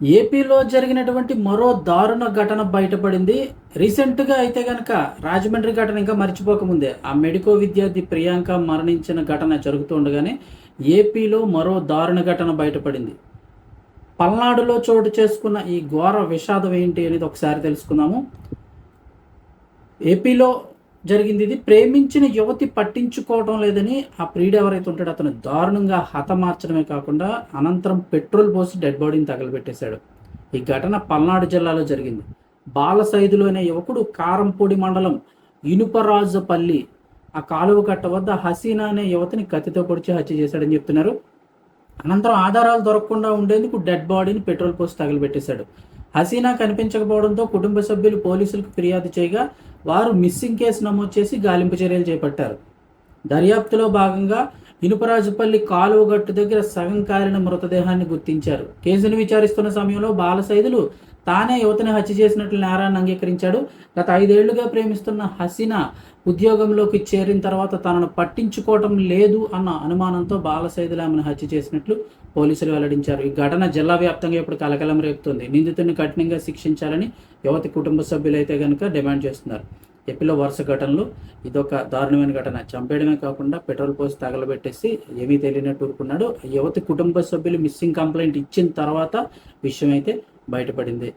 ఏపీలో జరిగినటువంటి మరో దారుణ ఘటన బయటపడింది. రీసెంట్‌గా అయితే గనక రాజమండ్రి ఘటన ఇంకా మర్చిపోకముందే ఆ మెడికో విద్యార్థి ప్రియాంక మరణించిన ఘటన జరుగుతూ ఉండగానే ఏపీలో మరో దారుణ ఘటన బయటపడింది. పల్నాడులో చోటు చేసుకున్న ఈ ఘోర విషాదం ఏంటి అనేది ఒకసారి తెలుసుకుందాము. ఏపీలో జరిగింది ఇది. ప్రేమించిన యువతి పట్టించుకోవడం లేదని ఆ ప్రియుడు ఎవరైతే ఉంటాడో అతను దారుణంగా హతమార్చడమే కాకుండా అనంతరం పెట్రోల్ పోసి డెడ్ బాడీని తగలబెట్టేశాడు. ఈ ఘటన పల్నాడు జిల్లాలో జరిగింది. బాలసైదులు అనే యువకుడు కారంపూడి మండలం ఇనుపరాజపల్లి ఆ కాలువ కట్ట వద్ద హసీనా అనే యువతిని కత్తితో పొడిచి హత్య చేశాడని చెప్తున్నారు. అనంతరం ఆధారాలు దొరకకుండా ఉండేందుకు డెడ్ బాడీని పెట్రోల్ పోసి తగలబెట్టేశాడు. హసీనా కనిపించకపోవడంతో కుటుంబ సభ్యులు పోలీసులకు ఫిర్యాదు చేయగా వారు మిస్సింగ్ కేసు నమోదు చేసి గాలింపు చర్యలు చేపట్టారు. దర్యాప్తులో భాగంగా ఇనుపరాజుపల్లి కాలువగట్టు దగ్గర సగం కాలిన మృతదేహాన్ని గుర్తించారు. కేసును విచారిస్తున్న సమయంలో బాలసైదులు తానే యువతిని హత్య చేసినట్లు నేరాన్ని అంగీకరించాడు. గత 5 ఏళ్లుగా ప్రేమిస్తున్న హసీనా ఉద్యోగంలోకి చేరిన తర్వాత తనను పట్టించుకోవటం లేదు అన్న అనుమానంతో బాలసైదులు ఆమెను హత్య చేసినట్లు పోలీసులు వెల్లడించారు. ఈ ఘటన జిల్లా వ్యాప్తంగా ఇప్పుడు కలకలం రేపుతుంది. నిందితుడిని కఠినంగా శిక్షించాలని యువతి కుటుంబ సభ్యులైతే కనుక డిమాండ్ చేస్తున్నారు. ఏపీలో వరుస ఘటనలు ఇదొక దారుణమైన ఘటన. చంపేయడమే కాకుండా పెట్రోల్ పోసి తగలబెట్టేసి ఏమీ తెలియనట్టు ఊరుకున్నాడు. యువతి కుటుంబ సభ్యులు మిస్సింగ్ కంప్లైంట్ ఇచ్చిన తర్వాత విషయం అయితే బయటపడింది.